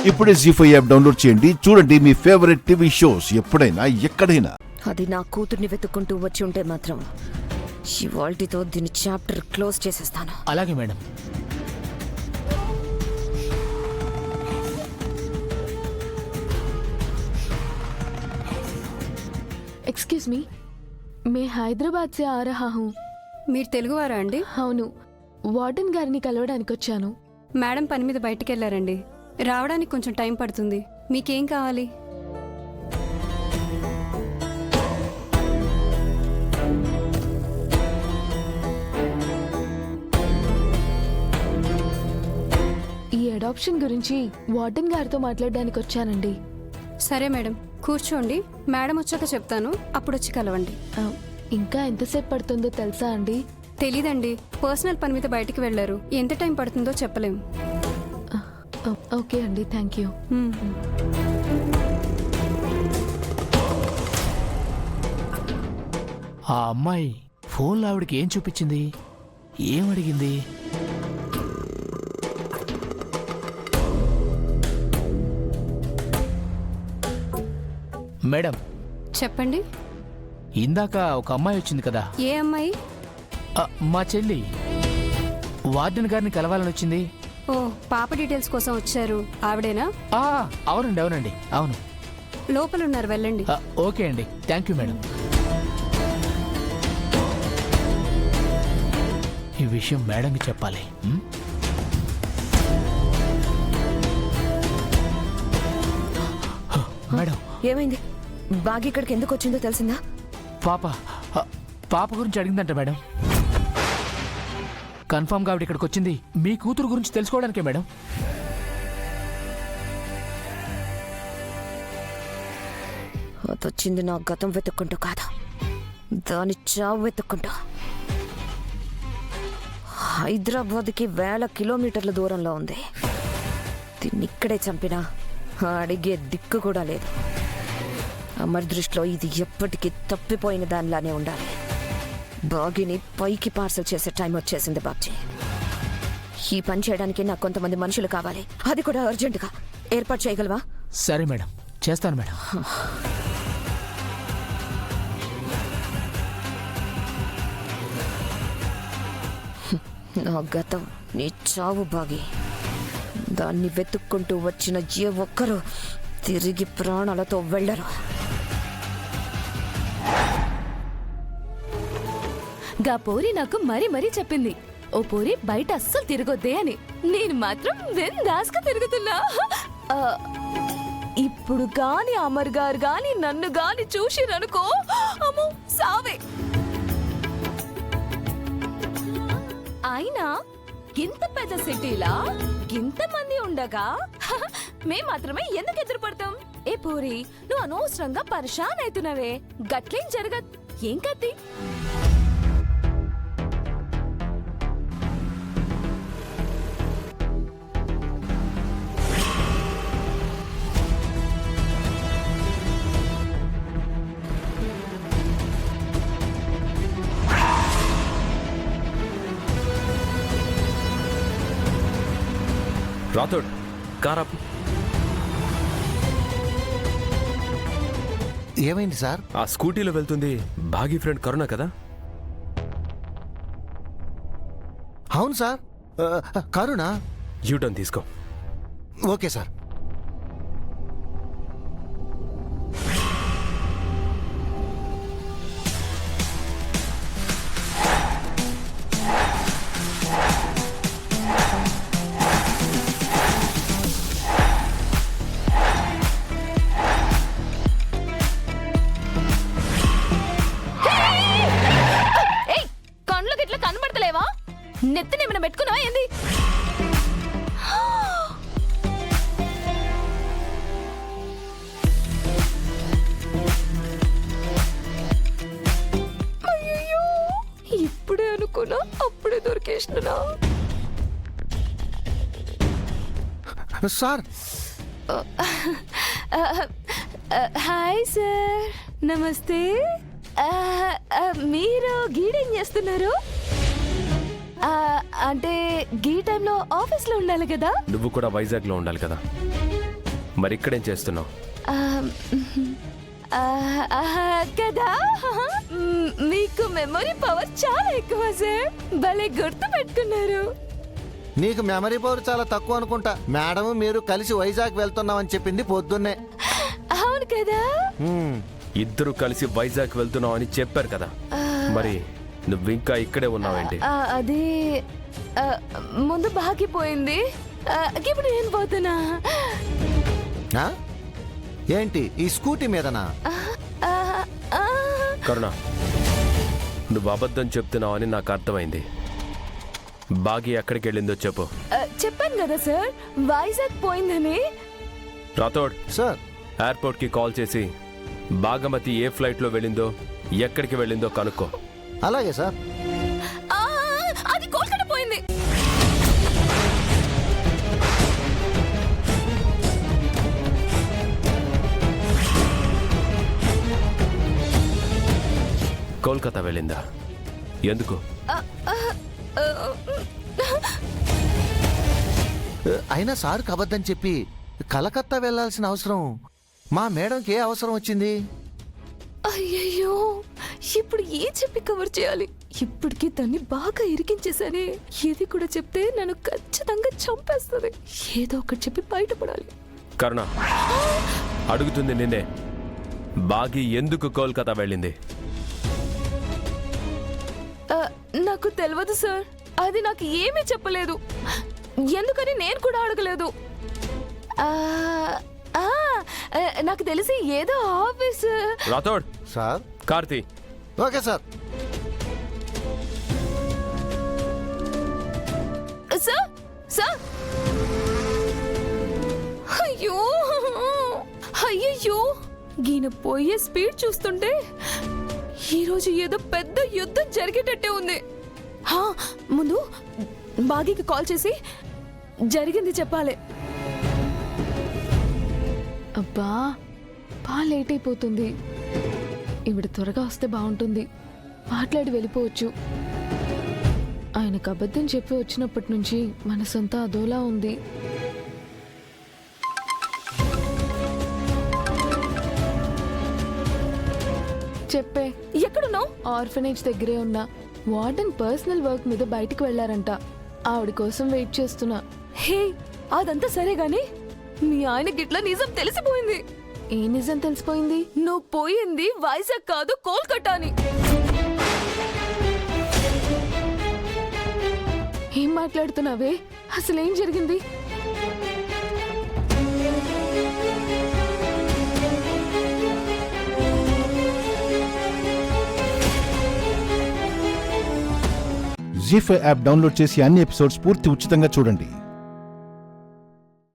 ఇప్పుడే జీ5 app download చేయండి. చూడండి మీ ఫేవరెట్ టీవీ షోస్ ఎప్పుడైనా ఎక్కడైనా. అది నా కూతుర్ని వెతుక్కుంటూ వచ్చి ఉంటే మాత్రం ఇవాల్టితో దీని చాప్టర్ క్లోజ్ చేసేస్తాను. అలాగే మేడం. एक्सक्यूज मी, मैं हैदराबाद से आ रहा हूँ. మీరు తెలుగువారా అండి? అవును, వార్డెన్ గారిని కలవడానికి వచ్చాను. మేడం పని మీద బయటికి వెళ్ళారండి. రావడానికి కొంచెం టైం పడుతుంది. మీకేం కావాలి? ఈ అడాప్షన్ గురించి వార్డెన్ గారితో మాట్లాడడానికి వచ్చానండి. సరే మేడం, కూర్చోండి. మేడం వచ్చాక చెప్తాను, అప్పుడు వచ్చి కలవండి. ఇంకా ఎంతసేపు పడుతుందో తెలుసా అండి? తెలీదండి, పర్సనల్ పని మీద బయటికి వెళ్ళారు. ఎంత టైం పడుతుందో చెప్పలేం. ఓకే అండి, థ్యాంక్ యూ. ఆ అమ్మాయి ఫోన్లో ఆవిడకి ఏం చూపించింది, ఏం అడిగింది? మేడం చెప్పండి. ఇందాక ఒక అమ్మాయి వచ్చింది కదా, ఏ అమ్మాయి? మా చెల్లి వార్డెన్ గారిని కలవాలని వచ్చింది. ఓ, పాప డీటెయిల్స్ కోసం వచ్చారు, ఆవిడేనా? అవునండి అవునండి అవును. లోపల ఉన్నారు, వెళ్ళండి. ఓకే అండి, థ్యాంక్ యూ మేడం. ఈ విషయం మేడంకి చెప్పాలి. మేడం, ఏమైంది? బాగి ఇక్కడికి ఎందుకు వచ్చిందో తెలిసిందా? పాప గురించి అడిగిందంట మేడం. కన్ఫర్మ్గా ఆవిడ ఇక్కడికి వచ్చింది మీ కూతురు గురించి తెలుసుకోవడానికే మేడం. అదొచ్చింది నా గతం వెతుక్కుంటూ కాదు, దాని చావు వెతుక్కుంటూ. హైదరాబాద్కి 1000 కిలోమీటర్ల దూరంలో ఉంది. దీన్ని ఇక్కడే చంపినా అడిగే దిక్కు కూడా లేదు. అమర్ దృష్టిలో ఇది ఎప్పటికీ తప్పిపోయిన దానిలానే ఉండాలి. బాగిని పైకి పార్సల్ చేసే టైం వచ్చేసింది బాబ్జీ. ఈ పని చేయడానికి నాకు కొంతమంది మనుషులు కావాలి, అది కూడా అర్జెంటుగా. ఏర్పాటు చేయగలవా? సరే మేడం, చేస్తాను మేడం. నా గతం నీ చావు బాగి. దాన్ని వెతుక్కుంటూ వచ్చిన ఏ ఒక్కరూ తిరిగి ప్రాణాలతో వెళ్ళరు. గా పోరి నాకు మరీ చెప్పింది, ఓ పోరి బయట అస్సలు తిరగొద్దే అని. నేను మాత్రం వెందాస్గా తిరుగుతున్నా. ఇప్పుడు గాని అమర్ గారు గాని నన్ను గాని చూసిరనుకో, అమ్మో సావే. అయినా ఇంత పెద్ద సిటీలా ఇంతమంది ఉండగా మేం మాత్రమే ఎందుకు ఎదురుపడతాం? ఏ పూరి, నువ్వు అనవసరంగా పరిశాన్ అవుతున్నావే. గట్లేం జరగదు. ఏం కత్తి? రాథోడ్, కార్ ఆపు. ఏమైంది సార్? ఆ స్కూటీలో వెళ్తుంది భాగి ఫ్రెండ్ కరుణ కదా? అవును సార్, కరుణ. యూటర్న్ తీసుకో. Okay sir. నెత్తినేమైనా పెట్టుకున్నావా ఏంది? అయ్యో, ఇప్పుడే అనుకున్నా, అప్పుడే దొరికేసినా. సార్. హాయ్ సార్, నమస్తే. మీరు గీడేం చేస్తున్నారు? అంటే గీ టైంలో ఆఫీస్లో ఉండాలి కదా? నువ్వు కూడా వైజాగ్లో ఉండాలి కదా? మరి ఇక్కడేం చేస్తున్నావు? కదా మీకు మెమరీ పవర్ చాలా ఎక్కువ సార్. భలే గుర్తు పెట్టుకున్నారు. నీకు మెమరీ పవర్ చాలా తక్కువ అనుకుంటా. మేడం మీరు కలిసి వైజాగ్ వెళ్తున్నామని చెప్పింది పొద్దున్నే. అవును కదా. హ్మ్. ఇద్దరు కలిసి వైజాగ్ వెళ్తున్నావు అని చెప్పారు కదా, మరి నువ్వు ఇంకా ఇక్కడే ఉన్నావేంటి? అది ముందు బాగిపోయింది, ఇప్పుడు నేను పోతున్నా. ఆ? ఏంటి ఈ స్కూటీ మీదనా? కరుణ, నువ్వు అబద్ధం చెప్తున్నావు అని నాకు అర్థమైంది. బాగి ఎక్కడికి వెళ్ళిందో చెప్పు. చెప్పాను కదా సార్, వైజాగ్ పోయిందని. రాథోడ్, సార్ ఎయిర్పోర్ట్కి కాల్ చేసి బాగమతి ఏ ఫ్లైట్లో వెళ్ళిందో ఎక్కడికి వెళ్ళిందో కనుక్కో. అలాగే సార్. అది కోల్కతా పోయింది. కోల్కతా వెళ్ళిందా? ఎందుకు? అయినా సార్కి అబద్ధం చెప్పి కలకత్తా వెళ్ళాల్సిన అవసరం మా మేడంకి ఏ అవసరం వచ్చింది? అయ్యయ్యో, ఇప్పుడు ఏ చెప్పి కవర్ చేయాలి? ఇప్పటికీ దాన్ని బాగా ఇరికించేసానే. ఏది కూడా చెప్తే నన్ను ఖచ్చితంగా చంపేస్తుంది. ఏదో ఒకటి చెప్పి బయటపడాలి. కరుణ, అడుగుతుంది నిన్నే. బాగి ఎందుకు కోల్కతా వెళ్ళింది? నాకు తెలియదు సార్, అది నాకు ఏమీ చెప్పలేదు. ఎందుకని నేను కూడా అడగలేదు. నాకు తెలిసి ఏదో office. Rathod, sir. Karthi. Okay sir. Sir sir అయ్యో అయ్యయ్యో, ఈయన పోయే స్పీడ్ చూస్తుంటే ఈరోజు ఏదో పెద్ద యుద్ధం జరిగేటట్టే ఉంది. ముందు బాగీకి కాల్ చేసి జరిగింది చెప్పాలి. అబ్బా, లేట్ అయిపోతుంది. ఇవిడ త్వరగా వస్తే బాగుంటుంది. మాట్లాడి వెళ్ళిపోవచ్చు. ఆయనకు అబద్ధం చెప్పి వచ్చినప్పటి నుంచి మనసంతా అదోలా ఉంది. చెప్పే, ఎక్కడున్నావు? ఆర్ఫనేజ్ దగ్గరే ఉన్నా. వార్డెన్ పర్సనల్ వర్క్ మీద బయటికి వెళ్లారంట. ఆవిడ కోసం వెయిట్ చేస్తున్నా. హే, అదంతా సరే గాని మీ ఆయన గిట్ల నిజం తెలిసిపోయింది. ఏ నిజం తెలిసిపోయింది? నువ్వు పోయింది వైజాగ్ కాదు, కోల్కతా అని. ఏం మాట్లాడుతున్నావే? అసలేం జరిగింది? జీ5 యాప్ డౌన్లోడ్ చేసి అన్ని ఎపిసోడ్స్ పూర్తి ఉచితంగా చూడండి.